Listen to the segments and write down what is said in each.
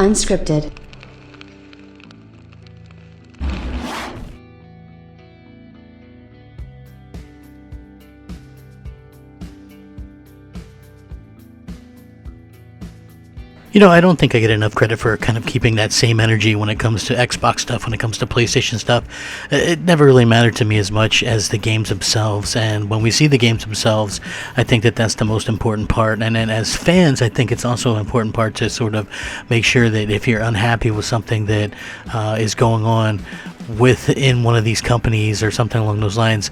Unscripted. You know, I don't think I get enough credit for kind of keeping that same energy when it comes to Xbox stuff, when it comes to PlayStation stuff. It never really mattered to me as much as the games themselves, and when we see the games themselves, I think that that's the most important part. And then as fans, I think it's also an important part to sort of make sure that if you're unhappy with something that is going on within one of these companies or something along those lines,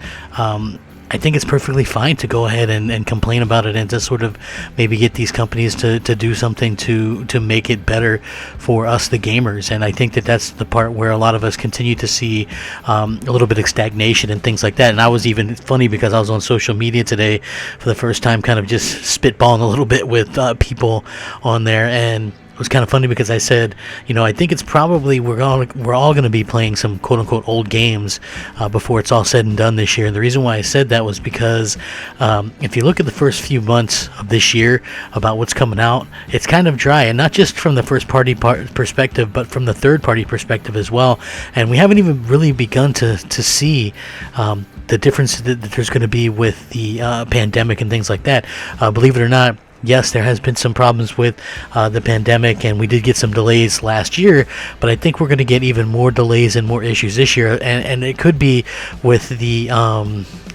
I think it's perfectly fine to go ahead and complain about it and to sort of maybe get these companies to do something to make it better for us, the gamers. And I think that that's the part where a lot of us continue to see a little bit of stagnation and things like that. And I was even funny because I was on social media today for the first time, kind of just spitballing a little bit with people on there, and it was kind of funny because I said, you know, I think it's probably we're all going to be playing some quote-unquote old games before it's all said and done this year. And the reason why I said that was because if you look at the first few months of this year about what's coming out, it's kind of dry, and not just from the first-party perspective, but from the third-party perspective as well. And we haven't even really begun to see the difference that there's going to be with the pandemic and things like that. Believe it or not, yes, there has been some problems with the pandemic, and we did get some delays last year, but I think we're going to get even more delays and more issues this year, and it could be with the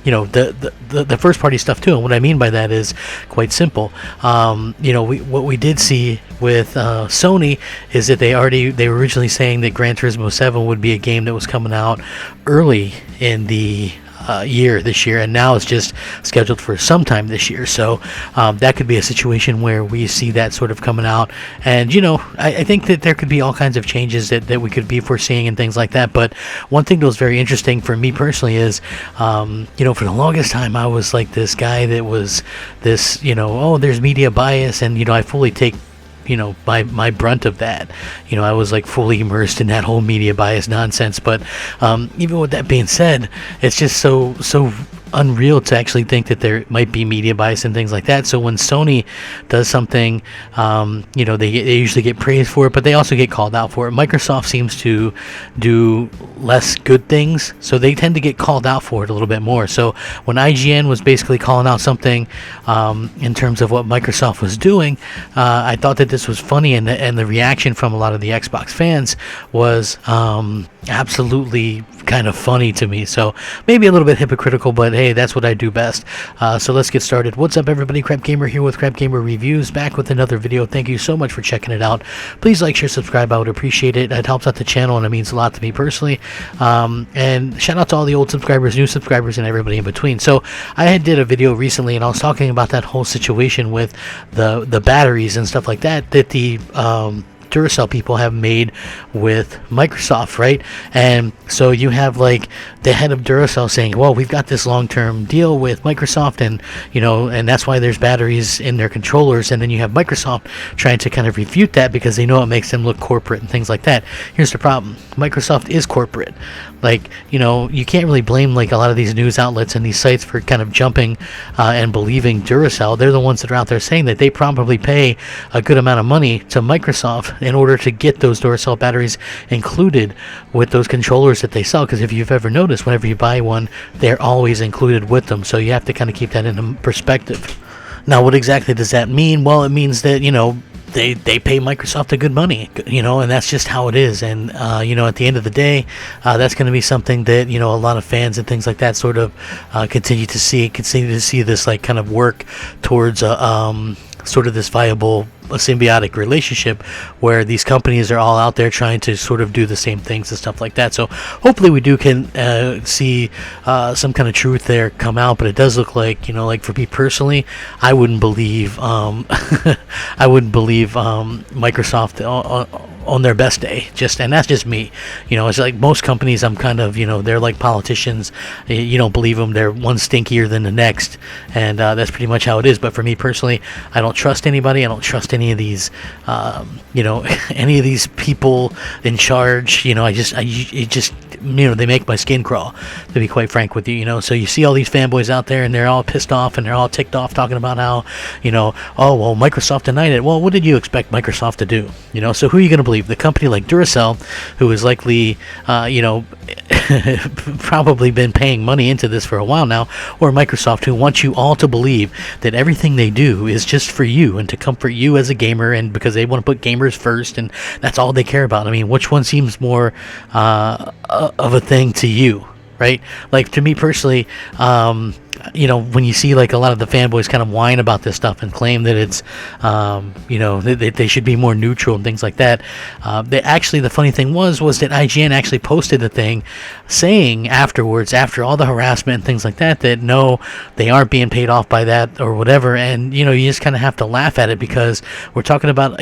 the first party stuff too. And what I mean by that is quite simple. What we did see with Sony is that they were originally saying that Gran Turismo 7 would be a game that was coming out early in the this year, and now it's just scheduled for sometime this year. So that could be a situation where we see that sort of coming out, and I think that there could be all kinds of changes that we could be foreseeing and things like that. But one thing that was very interesting for me personally is for the longest time I was like this guy that was this there's media bias, and I fully take my brunt of that. I was like fully immersed in that whole media bias nonsense. But even with that being said, it's just so unreal to actually think that there might be media bias and things like that. So when Sony does something, they usually get praised for it, but they also get called out for it. Microsoft seems to do less good things, so they tend to get called out for it a little bit more. So when IGN was basically calling out something in terms of what Microsoft was doing, I thought that this was funny, and the reaction from a lot of the Xbox fans was absolutely kind of funny to me. So maybe a little bit hypocritical, but hey, that's what I do best. So let's get started. What's up, everybody? Crapgamer here with Crapgamer Reviews, back with another video. Thank you so much for checking it out. Please like, share, subscribe. I would appreciate it. It helps out the channel, and it means a lot to me personally. And shout out to all the old subscribers, new subscribers, and everybody in between. So I did a video recently, and I was talking about that whole situation with the batteries and stuff like that the Duracell people have made with Microsoft, right? And so you have like the head of Duracell saying, well, we've got this long-term deal with Microsoft, and and that's why there's batteries in their controllers. And then you have Microsoft trying to kind of refute that because they know it makes them look corporate and things like that. Here's the problem: Microsoft is corporate. Like, you can't really blame like a lot of these news outlets and these sites for kind of jumping and believing Duracell. They're the ones that are out there saying that they probably pay a good amount of money to Microsoft in order to get those Duracell batteries included with those controllers that they sell. Because if you've ever noticed, whenever you buy one, they're always included with them. So you have to kind of keep that in perspective. Now, what exactly does that mean? Well, it means that, they pay Microsoft a good money, and that's just how it is. And, at the end of the day, that's going to be something that, a lot of fans and things like that sort of continue to see this like kind of work towards sort of this viable symbiotic relationship where these companies are all out there trying to sort of do the same things and stuff like that. So hopefully we can see some kind of truth there come out. But it does look like, like for me personally, I wouldn't believe Microsoft on their best day. And that's just me. It's like most companies, I'm kind of, they're like politicians. You don't believe them, they're one stinkier than the next, and that's pretty much how it is. But for me personally, I don't trust anybody. I don't trust any of these any of these people in charge. It just they make my skin crawl, to be quite frank with you. So you see all these fanboys out there, and they're all pissed off and they're all ticked off, talking about how, oh well, Microsoft denied it. Well, what did you expect Microsoft to do? So who are you going to believe? The company like Duracell, who is likely probably been paying money into this for a while now, or Microsoft, who wants you all to believe that everything they do is just for you and to comfort you as a gamer, and because they want to put gamers first, and that's all they care about. I mean, which one seems more of a thing to you, right? Like, to me personally, when you see like a lot of the fanboys kind of whine about this stuff and claim that it's they should be more neutral and things like that, the funny thing was that IGN actually posted a thing saying afterwards, after all the harassment and things like that, that no, they aren't being paid off by that or whatever. And you just kind of have to laugh at it, because we're talking about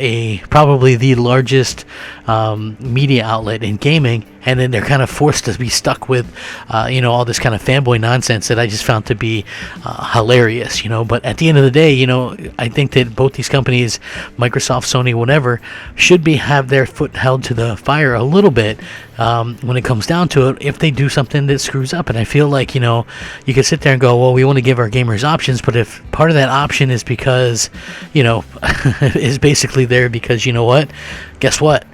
probably the largest media outlet in gaming, and then they're kind of forced to be stuck with all this kind of fanboy nonsense that I just found to be hilarious. But at the end of the day, I think that both these companies, Microsoft, Sony, whatever, should have their foot held to the fire a little bit when it comes down to it, if they do something that screws up. And I feel like, you can sit there and go, well, we want to give our gamers options, but if part of that option is because, is basically there because, what? Guess what?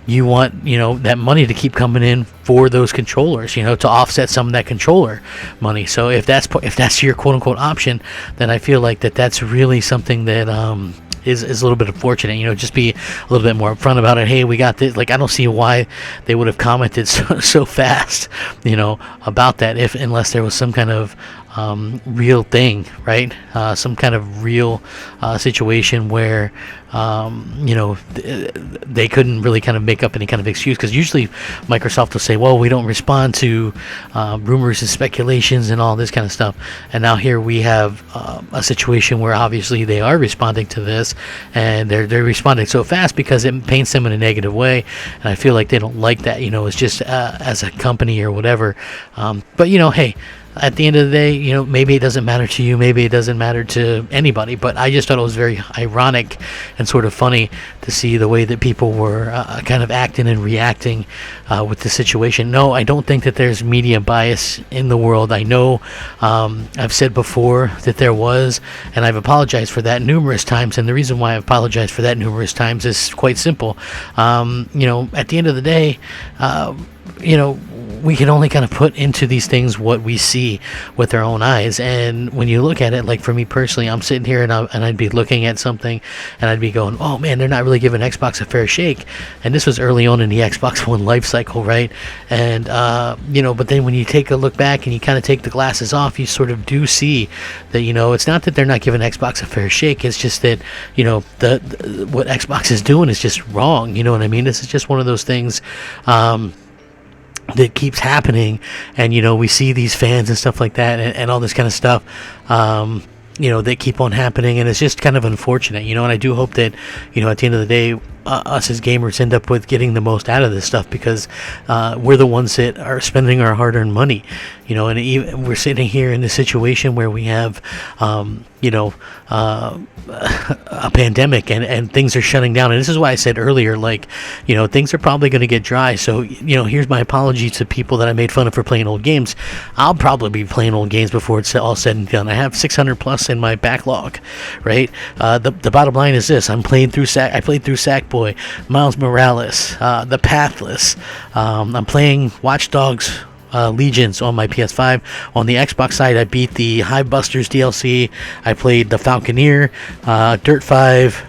You want, that money to keep coming in for those controllers, to offset some of that controller money. So if that's your quote unquote option, then I feel like that's really something that is a little bit unfortunate. Just be a little bit more upfront about it. Hey, we got this. Like, I don't see why they would have commented so fast, about that, unless there was some kind of real thing, right? Some kind of real situation where they couldn't really kind of make up any kind of excuse, because usually Microsoft will say, well, we don't respond to rumors and speculations and all this kind of stuff. And now here we have a situation where obviously they are responding to this, and they're responding so fast because it paints them in a negative way, and I feel like they don't like that. It's just as a company or whatever. But hey, at the end of the day, maybe it doesn't matter to you, maybe it doesn't matter to anybody, but I just thought it was very ironic and sort of funny to see the way that people were kind of acting and reacting with the situation. No, I don't think that there's media bias in the world. I know I've said before that there was, and I've apologized for that numerous times, and the reason why I've apologized for that numerous times is quite simple. At the end of the day, we can only kind of put into these things what we see with our own eyes. And when you look at it, like for me personally, I'm sitting here and I'd be looking at something and I'd be going, oh man, they're not really giving Xbox a fair shake. And this was early on in the Xbox One life cycle, right? And but then when you take a look back and you kind of take the glasses off, you sort of do see that it's not that they're not giving Xbox a fair shake. It's just that the what Xbox is doing is just wrong. You know what I mean? This is just one of those things that keeps happening, and we see these fans and stuff like that, and all this kind of stuff that keep on happening, and it's just kind of unfortunate, and I do hope that at the end of the day, us as gamers end up with getting the most out of this stuff, because we're the ones that are spending our hard-earned money, and even we're sitting here in a situation where we have a pandemic and things are shutting down. And this is why I said earlier, like, things are probably going to get dry. So, here's my apology to people that I made fun of for playing old games. I'll probably be playing old games before it's all said and done. I have 600 plus in my backlog, right? The bottom line is this: I played through Sackboy, Miles Morales, The Pathless. I'm playing Watch Dogs Legions on my PS5. On the Xbox side, I beat the Hivebusters DLC. I played the Falconeer, Dirt 5,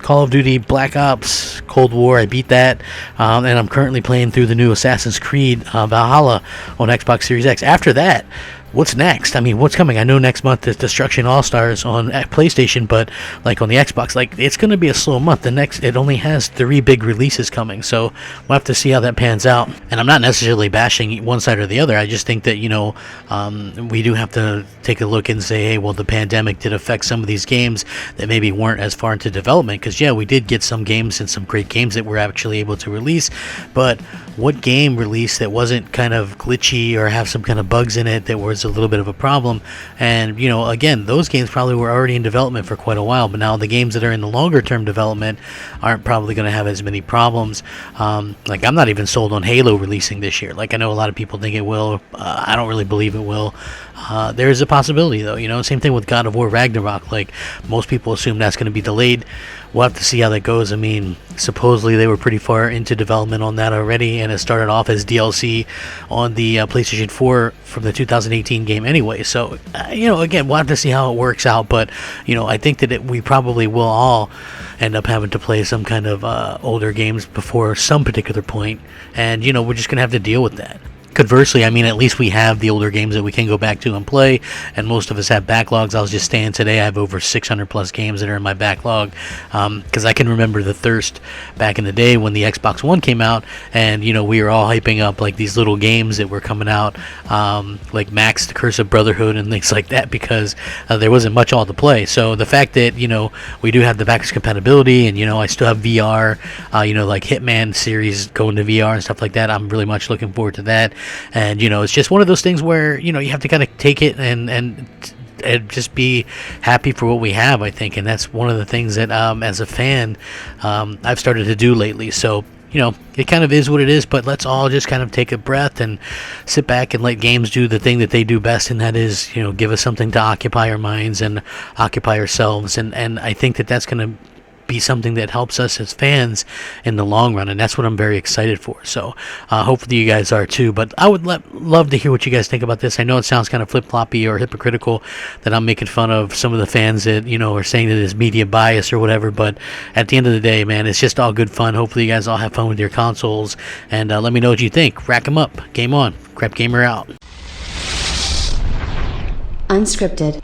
Call of Duty Black Ops Cold War. I beat that, and I'm currently playing through the new Assassin's Creed Valhalla on Xbox Series X. After that, what's next? I mean, what's coming? I know next month is Destruction All-Stars on PlayStation, but like on the Xbox, like it's going to be a slow month. It only has 3 big releases coming, so we'll have to see how that pans out. And I'm not necessarily bashing one side or the other. I just think that, we do have to take a look and say, hey, well, the pandemic did affect some of these games that maybe weren't as far into development, because yeah, we did get some games and some great games that we're actually able to release, but what game released that wasn't kind of glitchy or have some kind of bugs in it that was a little bit of a problem? And again, those games probably were already in development for quite a while, but now the games that are in the longer term development aren't probably going to have as many problems. Like, I'm not even sold on Halo releasing this year. Like, I know a lot of people think it will. I don't really believe it will. There is a possibility, though. Same thing with God of War Ragnarok. Like, most people assume that's going to be delayed. We'll have to see how that goes. I mean, supposedly they were pretty far into development on that already, and it started off as DLC on the PlayStation 4 from the 2018 game anyway. So, again, we'll have to see how it works out. But, I think that we probably will all end up having to play some kind of older games before some particular point, and, we're just going to have to deal with that. Conversely, I mean, at least we have the older games that we can go back to and play, and most of us have backlogs. I was just saying today I have over 600 plus games that are in my backlog, because I can remember the thirst back in the day when the Xbox One came out, and we were all hyping up like these little games that were coming out, like Max, The Curse of Brotherhood, and things like that, because there wasn't much all to play. So the fact that we do have the backwards compatibility, and I still have VR, like Hitman series going to VR and stuff like that, I'm really much looking forward to that. And it's just one of those things where you have to kind of take it and just be happy for what we have, I think. And that's one of the things that as a fan I've started to do lately. So it kind of is what it is, but let's all just kind of take a breath and sit back and let games do the thing that they do best, and that is give us something to occupy our minds and occupy ourselves. And I think that that's going to be something that helps us as fans in the long run, and that's what I'm very excited for. So hopefully you guys are too. But I would love to hear what you guys think about this. I know it sounds kind of flip-floppy or hypocritical that I'm making fun of some of the fans that are saying that it's media bias or whatever, but at the end of the day, man, it's just all good fun. Hopefully you guys all have fun with your consoles, and let me know what you think. Rack 'em up. Game on. Crapgamer out. Unscripted.